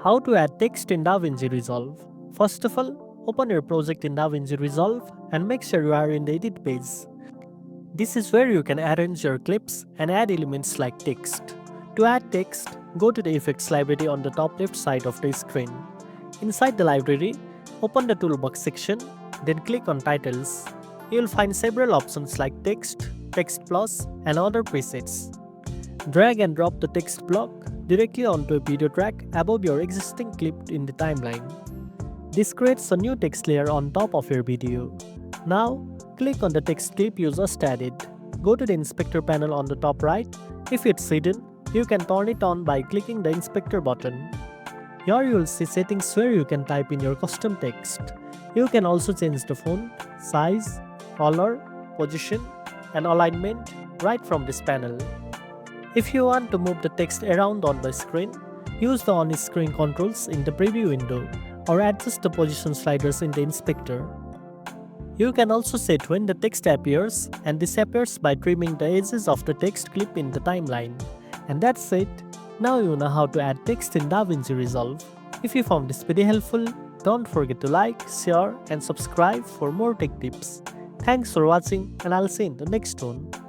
How to add text in DaVinci Resolve. First of all, open your project in DaVinci Resolve and make sure you are in the edit page. This is where you can arrange your clips and add elements like text. To add text, go to the effects library on the top left side of the screen. Inside the library, open the toolbox section, then click on titles. You will find several options like text, text plus, and other presets. Drag and drop the text block directly onto a video track above your existing clip in the timeline. This creates a new text layer on top of your video. Now, click on the text clip you just added. Go to the inspector panel on the top right. If it's hidden, you can turn it on by clicking the inspector button. Here you will see settings where you can type in your custom text. You can also change the font, size, color, position, and alignment right from this panel. If you want to move the text around on the screen, use the on-screen controls in the preview window or adjust the position sliders in the inspector. You can also set when the text appears and disappears by trimming the edges of the text clip in the timeline. And that's it. Now you know how to add text in DaVinci Resolve. If you found this video helpful, don't forget to like, share and subscribe for more tech tips. Thanks for watching and I'll see you in the next one.